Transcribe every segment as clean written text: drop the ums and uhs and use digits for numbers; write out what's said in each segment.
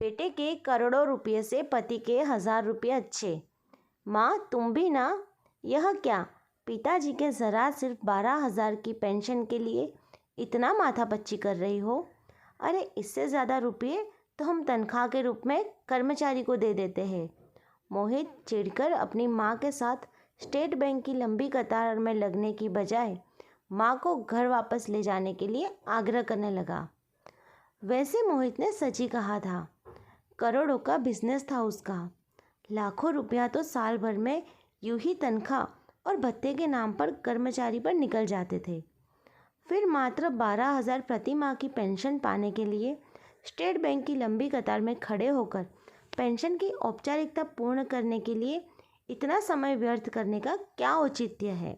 बेटे के करोड़ों रुपये से पति के 1,000 रुपये अच्छे। माँ तुम भी ना। यह क्या, पिताजी के ज़रा सिर्फ 12,000 की पेंशन के लिए इतना माथापच्ची कर रही हो? अरे इससे ज़्यादा रुपये तो हम तनख्वाह के रूप में कर्मचारी को दे देते हैं। मोहित चिढ़कर अपनी माँ के साथ स्टेट बैंक की लंबी कतार में लगने की बजाय माँ को घर वापस ले जाने के लिए आग्रह करने लगा। वैसे मोहित ने सच ही कहा था। करोड़ों का बिजनेस था उसका। लाखों रुपया तो साल भर में यूं ही तनख्वाह और भत्ते के नाम पर कर्मचारी पर निकल जाते थे। फिर मात्र 12,000 प्रति माह की पेंशन पाने के लिए स्टेट बैंक की लंबी कतार में खड़े होकर पेंशन की औपचारिकता पूर्ण करने के लिए इतना समय व्यर्थ करने का क्या औचित्य है?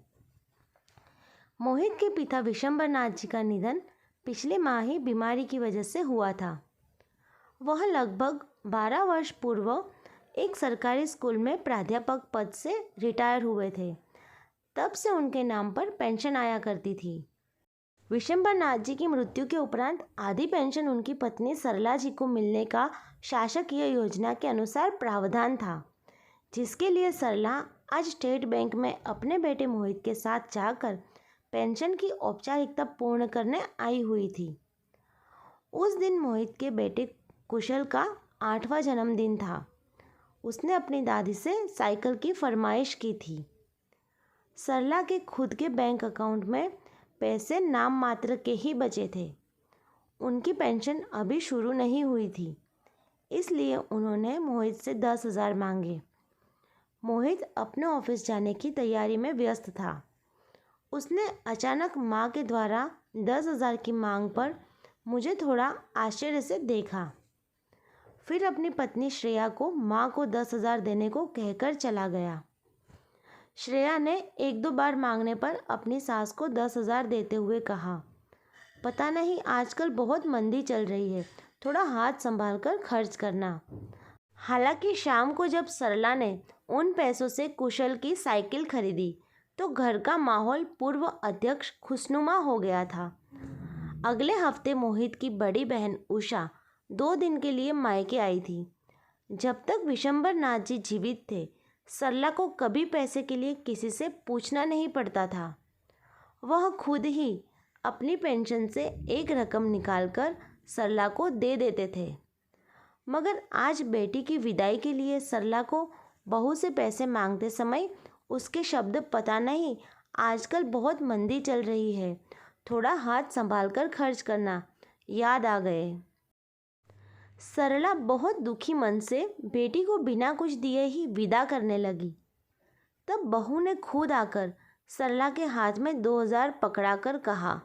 मोहित के पिता विशंबर नाथ जी का निधन पिछले माह ही बीमारी की वजह से हुआ था। वह लगभग 12 वर्ष पूर्व एक सरकारी स्कूल में प्राध्यापक पद से रिटायर हुए थे। तब से उनके नाम पर पेंशन आया करती थी। विशंबर नाथ जी की मृत्यु के उपरांत आधी पेंशन उनकी पत्नी सरला जी को मिलने का शासकीय योजना के अनुसार प्रावधान था, जिसके लिए सरला आज स्टेट बैंक में अपने बेटे मोहित के साथ जाकर पेंशन की औपचारिकता पूर्ण करने आई हुई थी। उस दिन मोहित के बेटे कुशल का 8वां जन्मदिन था। उसने अपनी दादी से साइकिल की फरमाइश की थी। सरला के खुद के बैंक अकाउंट में पैसे नाम मात्र के ही बचे थे। उनकी पेंशन अभी शुरू नहीं हुई थी, इसलिए उन्होंने मोहित से 10,000 मांगे। मोहित अपने ऑफिस जाने की तैयारी में व्यस्त था। उसने अचानक माँ के द्वारा 10,000 की मांग पर मुझे थोड़ा आश्चर्य से देखा। फिर अपनी पत्नी श्रेया को माँ को 10,000 देने को कहकर चला गया। श्रेया ने 1-2 बार मांगने पर अपनी सास को 10,000 देते हुए कहा, पता नहीं आजकल बहुत मंदी चल रही है, थोड़ा हाथ संभाल कर खर्च करना। हालांकि शाम को जब सरला ने उन पैसों से कुशल की साइकिल खरीदी तो घर का माहौल पूर्व अध्यक्ष खुशनुमा हो गया था। अगले हफ्ते मोहित की बड़ी बहन उषा 2 दिन के लिए मायके आई थी। जब तक विशंबर नाथ जी जीवित थे, सरला को कभी पैसे के लिए किसी से पूछना नहीं पड़ता था। वह खुद ही अपनी पेंशन से एक रकम निकालकर सरला को दे देते थे। मगर आज बेटी की विदाई के लिए सरला को बहू से पैसे मांगते समय उसके शब्द पता नहीं आजकल बहुत मंदी चल रही है, थोड़ा हाथ संभाल कर खर्च करना याद आ गए। सरला बहुत दुखी मन से बेटी को बिना कुछ दिए ही विदा करने लगी। तब बहू ने खुद आकर सरला के हाथ में 2,000 पकड़ाकर कहा,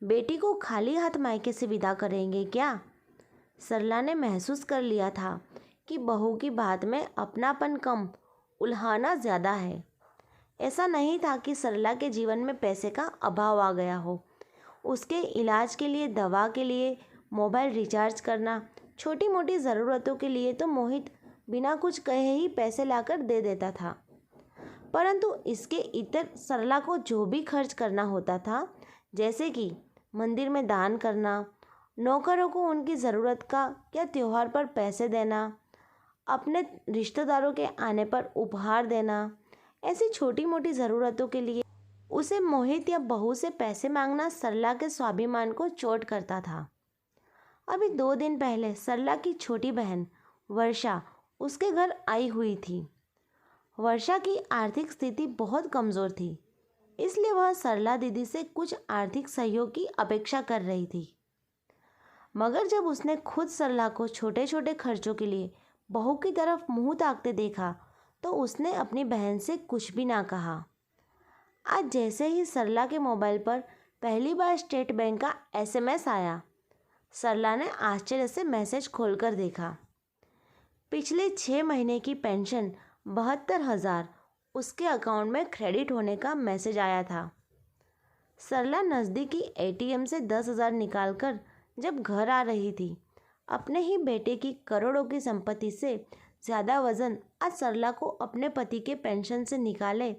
बेटी को खाली हाथ मायके से विदा करेंगे क्या? सरला ने महसूस कर लिया था कि बहू की बात में अपनापन कम, उल्हाना ज़्यादा है। ऐसा नहीं था कि सरला के जीवन में पैसे का अभाव आ गया हो। उसके इलाज के लिए, दवा के लिए, मोबाइल रिचार्ज करना, छोटी मोटी ज़रूरतों के लिए तो मोहित बिना कुछ कहे ही पैसे लाकर दे देता था। परंतु इसके इतर सरला को जो भी खर्च करना होता था, जैसे कि मंदिर में दान करना, नौकरों को उनकी ज़रूरत का या त्यौहार पर पैसे देना, अपने रिश्तेदारों के आने पर उपहार देना, ऐसी छोटी मोटी ज़रूरतों के लिए उसे मोहित या बहू से पैसे मांगना सरला के स्वाभिमान को चोट करता था। अभी 2 दिन पहले सरला की छोटी बहन वर्षा उसके घर आई हुई थी। वर्षा की आर्थिक स्थिति बहुत कमज़ोर थी, इसलिए वह सरला दीदी से कुछ आर्थिक सहयोग की अपेक्षा कर रही थी। मगर जब उसने खुद सरला को छोटे छोटे खर्चों के लिए बहू की तरफ मुंह ताकते देखा तो उसने अपनी बहन से कुछ भी ना कहा। आज जैसे ही सरला के मोबाइल पर पहली बार स्टेट बैंक का SMS आया, सरला ने आश्चर्य से मैसेज खोलकर देखा। पिछले 6 महीने की पेंशन 72,000 उसके अकाउंट में क्रेडिट होने का मैसेज आया था। सरला नज़दीकी ATM से 10,000 निकालकर जब घर आ रही थी, अपने ही बेटे की करोड़ों की संपत्ति से ज़्यादा वजन आज सरला को अपने पति के पेंशन से निकाले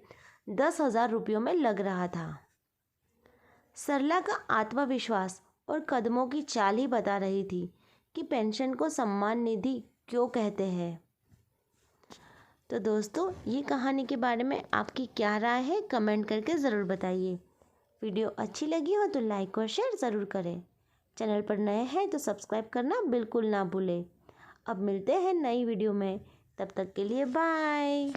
10,000 रुपयों में लग रहा था। सरला का आत्मविश्वास और कदमों की चाल ही बता रही थी कि पेंशन को सम्मान निधि क्यों कहते हैं। तो दोस्तों, ये कहानी के बारे में आपकी क्या राय है, कमेंट करके ज़रूर बताइए। वीडियो अच्छी लगी हो तो लाइक और शेयर ज़रूर करें। चैनल पर नए हैं तो सब्सक्राइब करना बिल्कुल ना भूलें। अब मिलते हैं नई वीडियो में, तब तक के लिए बाय।